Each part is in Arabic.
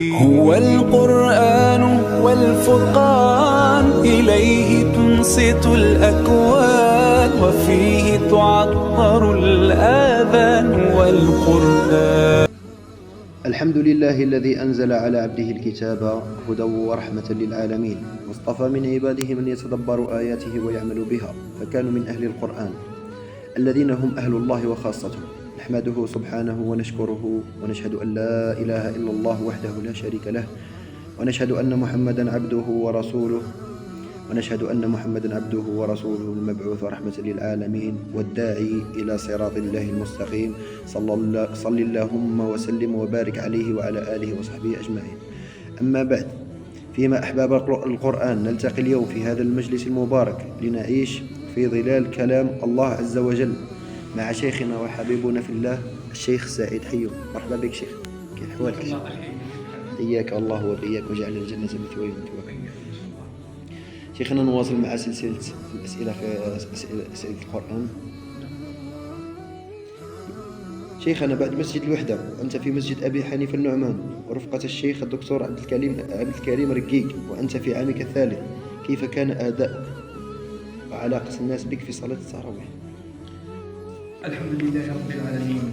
هو القرآن والفرقان، إليه تنصت الأكوان، وفيه تعطر الآذان والقرآن. الحمد لله الذي أنزل على عبده الكتاب هدى ورحمة للعالمين، واصطفى من عباده من يتدبر آياته ويعمل بها، فكانوا من أهل القرآن الذين هم أهل الله وخاصته. نحمده سبحانه ونشكره، ونشهد أن لا إله إلا الله وحده لا شريك له، ونشهد أن محمدا عبده ورسوله المبعوث رحمة للعالمين والداعي إلى صراط الله المستقيم. صل اللهم وسلم وبارك عليه وعلى آله وصحبه أجمعين. أما بعد، فيما أحباب القرآن، نلتقي اليوم في هذا المجلس المبارك لنعيش في ظلال كلام الله عز وجل مع شيخنا وحبيبنا في الله الشيخ سعيد حيو. مرحبا بك شيخ، كيف أحوالك؟ حياك الله وبياك وجعل الجنة مثواي ومثواك. شيخنا، نواصل مع سلسلة الأسئلة في أسئلة القرآن. شيخنا، بعد مسجد الوحدة وأنت في مسجد أبي حنيفة النعمان ورفقة الشيخ الدكتور عبد الكريم رقيق، وأنت في عامك الثالث، كيف كان أداؤك وعلاقة الناس بك في صلاة التراويح؟ الحمد لله رب العالمين،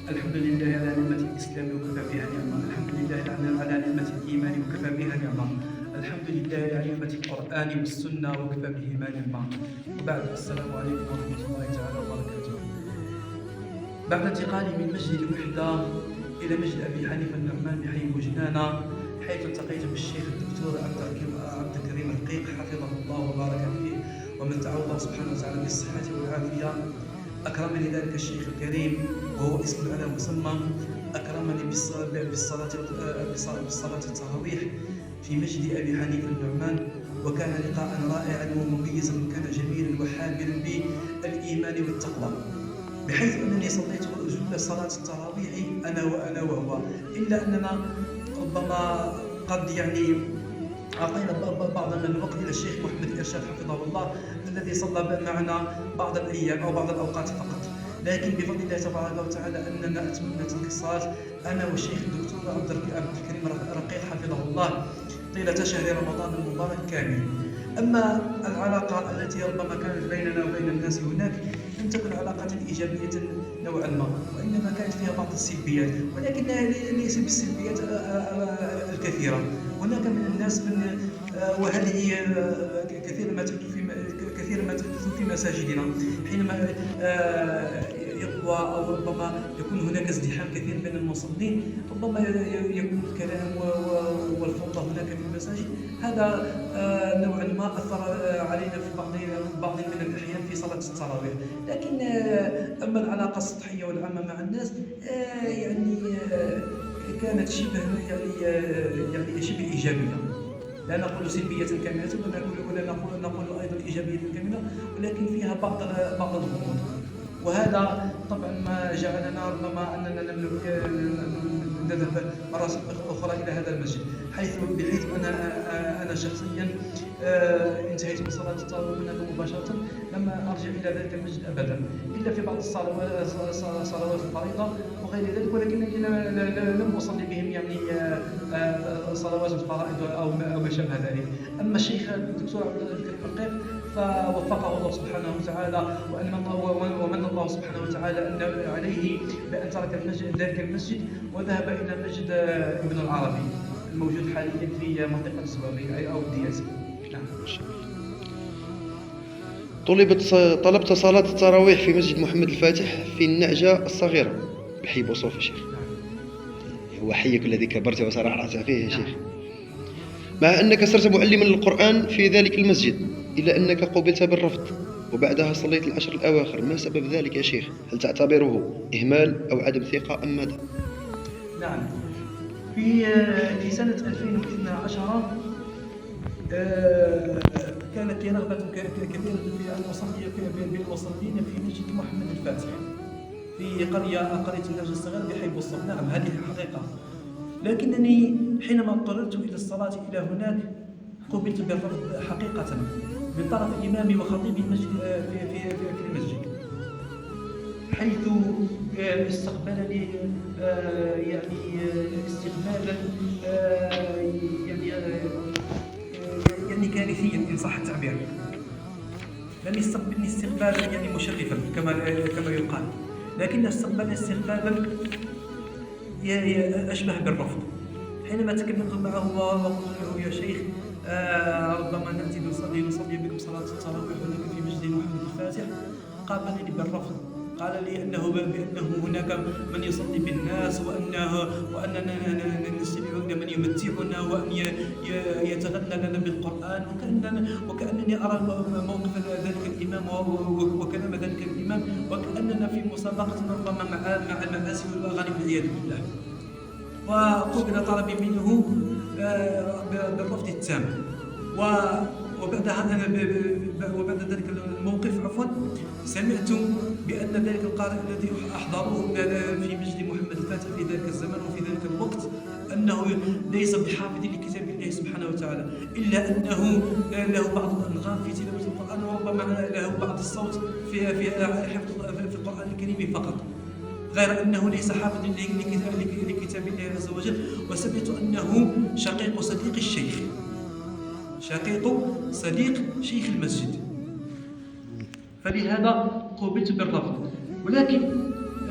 الحمد لله على نعمة الإسلام وكفى بها نعمة، الحمد لله على نعمة الإيمان وكفى بها نعمة، الحمد لله على نعمة القرآن والسنة وكفى بهما نعمة. وبعد، السلام عليكم ورحمة الله تعالى وبركاته. بعد انتقالي من مسجد الوحدة إلى مسجد أبي حنيفة النعمان بحي بوجنانة، حيث التقيت بالشيخ الدكتور عبد الكريم رقيق حفظه الله وبارك فيه، ومن تعالى الله سبحانه وتعالى بالصحة والعافية. أكرمني ذلك الشيخ الكريم وهو اسم على مسمى، أكرمني بالصلاة التراويح في مسجد أبي حنيفة النعمان، وكان لقاء رائعا ومميزا، وكان جميلا وحاملا بالإيمان والتقوى، بحيث أنني صليت جل صلاة التراويح أنا وهو، إلا أننا ربما قد أعطينا بعض من الوقت إلى الشيخ محمد الإرشاد حفظه الله، الذي صلى معنا بعض الأيام أو بعض الأوقات فقط، لكن بفضل الله تبارك وتعالى أننا أتممنا تلك الصلاة أنا والشيخ الدكتور عبد الكريم رقيق حفظه الله طيلة شهر رمضان المبارك كامل. أما العلاقة التي ربما كانت بيننا وبين الناس هناك لم تكن علاقة إيجابية نوعا ما، وإنما كانت فيها بعض السلبيات، ولكنها ليس بالسلبيات الكثيرة. هناك من الناس وهذه كثيرا ما تحدث في مساجدنا، حينما يقوى أو ربما يكون هناك ازدحام كثير بين المصلين، ربما يكون الكلام والفوضى هناك في المساجد. هذا نوعا ما أثر علينا في بعض من الأحيان في صلاة التراويح. لكن أما العلاقة السطحية والعامة مع الناس كانت شبه إيجابية، لا نقول سلبية كاملة ولا نقول أيضا إيجابية كاملة، ولكن فيها بعض الغموض. وهذا طبعا ما جعلنا ربما أننا نذهب مرة أخرى إلى هذا المسجد، بحيث أنا شخصيا انتهيت من صلاة التراويح مباشرة، لما أرجع إلى ذلك المسجد أبدا، إلا في بعض صلوات الفريضة وغير ذلك، ولكنني لم أصلي بهم صلوات الفرائض أو ما شابه ذلك. أما الشيخ الدكتور عبد الكريم رقيق فوفقه الله سبحانه وتعالى، ومن الله سبحانه وتعالى عليه بأن ترك ذلك المسجد وذهب إلى مسجد ابن العربي الموجود حاليا في منطقة الزبابية أو الدياز. نعم. طلبت صلاة التراويح في مسجد محمد الفاتح في النعجة الصغيرة بحي بوصوف يا شيخ، هو حيك الذي كبرت وصرعت فيه يا شيخ، مع أنك صرت معلما للقرآن في ذلك المسجد، إلا أنك قبلت بالرفض وبعدها صليت العشر الأواخر. ما سبب ذلك يا شيخ؟ هل تعتبره إهمال أو عدم ثقة أم ماذا؟ نعم، في سنة 2012 كانت لي رغبة كبيرة في أن أصلي بالمصلين في مسجد محمد الفاتح في قرية النعجة الصغيرة بحي بوصف. نعم، هذه حقيقة، لكنني حينما اضطررت إلى الصلاة إلى هناك قبلت بالرفض حقيقة من طرف إمامي وخطيب المسجد في المسجد، حيث استقبلني يعني استقبالا يعني كارثيا إن صح التعبير. لم يستقبلني استقبالا يعني مشرفا كما يقال، لكن استقبلني استقبالا أشبه بالرفض. حينما تكلمت معه وقلت له: يا شيخ، ربما نأتي نصلي بكم صلاة التراويح هناك في مسجد محمد الفاتح، قابلني بالرفض. قال لي بأنه هناك من يصلي بالناس، وأننا نستمعون من يمتعنا وأن يتغنى لنا بالقرآن، وكأنني أرى موقف ذلك الإمام وكلام ذلك الإمام وكأننا في مسابقة ربما مع المآسي والأغاني والعياذ بالله. وقبل طلبي منه بالرفض التام. وبعد ذلك الموقف سمعت بأن ذلك القارئ الذي أحضره في مسجد محمد الفاتح في ذلك الزمن وفي ذلك الوقت أنه ليس بحافظ لكتاب الله سبحانه وتعالى، إلا أنه له بعض الأنغام في تلاوة القرآن، وربما له بعض الصوت في حفظ القرآن الكريم فقط، غير أنه ليس حافظ لكتاب الله عز وجل. وسمعت أنه شقيق صديق شيخ المسجد، فلهذا قوبلت بالرفض. ولكن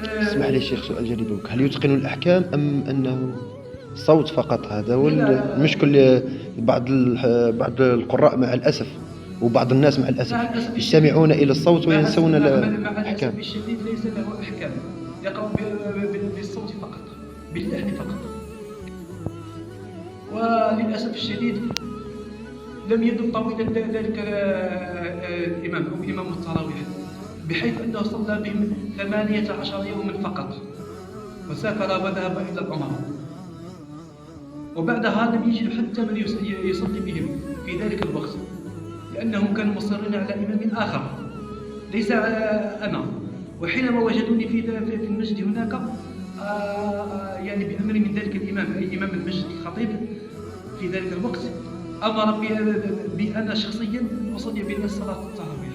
اسمح لي شيخ، سؤال جديد: هل يتقن الأحكام أم أنه صوت فقط؟ هذا هو المشكل. بعض القراء مع الأسف وبعض الناس مع الأسف يستمعون إلى الصوت وينسون الأحكام. مع الأسف الشديد ليس له أحكام، يقرأ بالصوت فقط، باللحن فقط. وللأسف الشديد لم يدم طويلا ذلك الإمام أو إمام التراويح، بحيث أنه صلى بهم 18 يوما فقط، وسافر وذهب إلى العمرة. وبعدها لم يجد حتى من يصلي بهم في ذلك الوقت، لأنهم كانوا مصرين على إمام آخر ليس أنا. وحينما وجدوني في المسجد هناك يعني بأمر من ذلك الإمام، أي إمام المسجد الخطيب في ذلك الوقت، أمر بأنا شخصيا أن أصلي بالناس صلاة التراويح.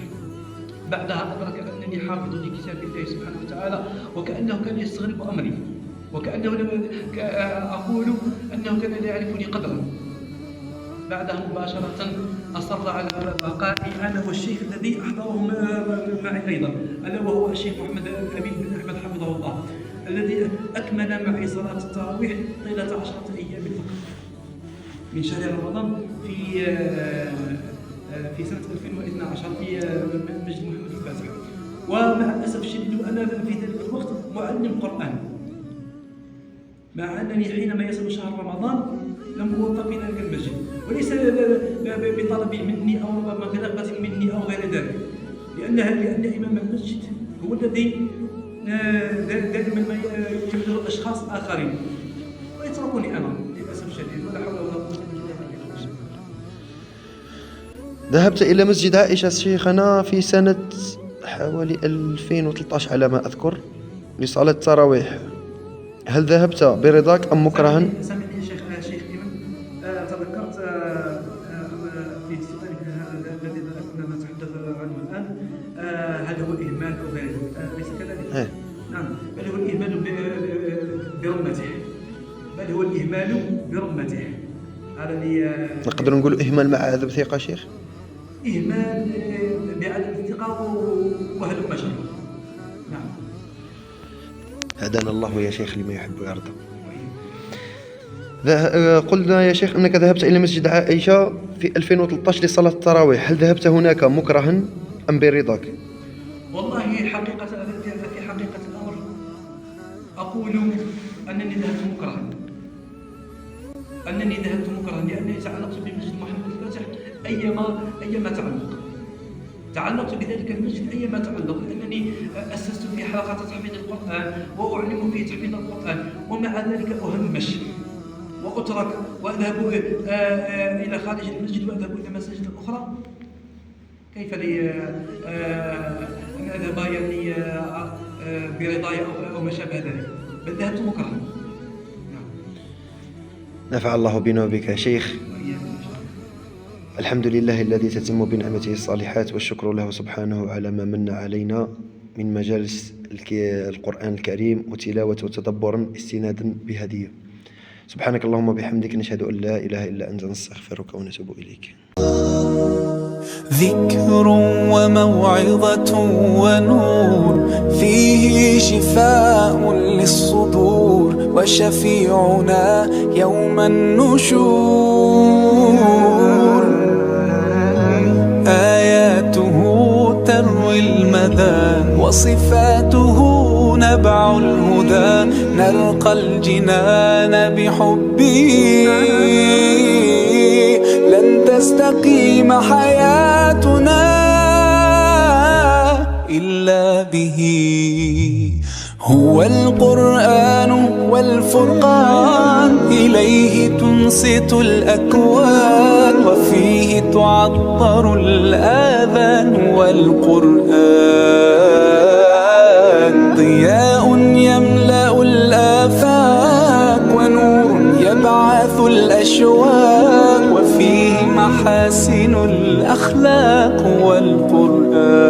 بعدها أدرك أنني حافظ لكتاب الله سبحانه وتعالى، وكأنه كان يستغرب أمري، وكأنه أقول أنه كان لا يعرفني قدرا. بعدها مباشرة أصر على بقائي أنا والشيخ الذي أحضره معي أيضا، ألا وهو الشيخ محمد الأمين بن أحمد حفظه الله، الذي أكمل معي صلاة التراويح طيلة 10 أيام فقط من شهر رمضان في سنة 2012 في مسجد محمد الفاتح. ومع الأسف الشديد أنا في ذلك الوقت معلم قرآن، مع أنني حينما يصل شهر رمضان لم أوفق في ذلك المسجد، وليس بطلب مني أو ربما برغبة مني أو غير ذلك، لأن إمام المسجد هو الذي دائما ما يبذل أشخاص آخرين ويتركني أنا للأسف الشديد، ولا حول ولا قوة إلا بالله. ذهبت إلى مسجد عائشة شيخنا في سنة حوالي 2013 على ما أذكر لصلاة التراويح، هل ذهبت برضاك أم مكرها؟ سامحني يا شيخ إيمن، تذكرت في سؤالك الذي كنا نتحدث عنه الآن، هل هو إهمال أو غير ذلك؟ أليس كذلك؟ نعم، بل هو الإهمال برمته. هذا اللي نقدر نقول إهمال مع عدم ثقة شيخ؟ إهمال بعدم الثقة وهلم جرا. نعم. هدانا الله يا شيخ لما يحب ويرضى. قلنا يا شيخ أنك ذهبت إلى مسجد عائشة في 2013 لصلاة التراويح، هل ذهبت هناك مكرها أم برضاك؟ والله في حقيقة الأمر أقول أنني ذهبت مكرها، لأنني تعلقت بمسجد محمد الفاتح أيما تعلقت بذلك المسجد أيما تعلق، لأنني أسست في حلقات تحفيظ القرآن وأعلم في تحفيظ القرآن، ومع ذلك أهمش وأترك وأذهب إلى خارج المسجد وأذهب إلى مساجد أخرى. كيف لي أن أذهب يعني برضاي أو ما شابه ذلك؟ بل ذهبت مكرها. نفع الله بنا وبك يا شيخ. الحمد لله الذي تتم بنعمته الصالحات، والشكر له سبحانه على ما من علينا من مجالس القرآن الكريم وتلاوته وتدبرا استنادا بهديه. سبحانك اللهم وبحمدك، نشهد أن لا إله إلا أنت، نستغفرك ونتوب إليك. ذكر وموعظة ونور، فيه شفاء للصدور، وشفيعنا يوم النشور. آياته تروي المدى، وصفاته نبع الهدى، نلقى الجنان بحبه، لن تستقيم حياتنا إلا به. هو القرآن والفرقان، إليه تنصت الأكوان، وفيه تعطر الآذان، والقرآن ضياء يملأ الآفاق، ونور يبعث الأشواق، وفيه محاسن الأخلاق، والقرآن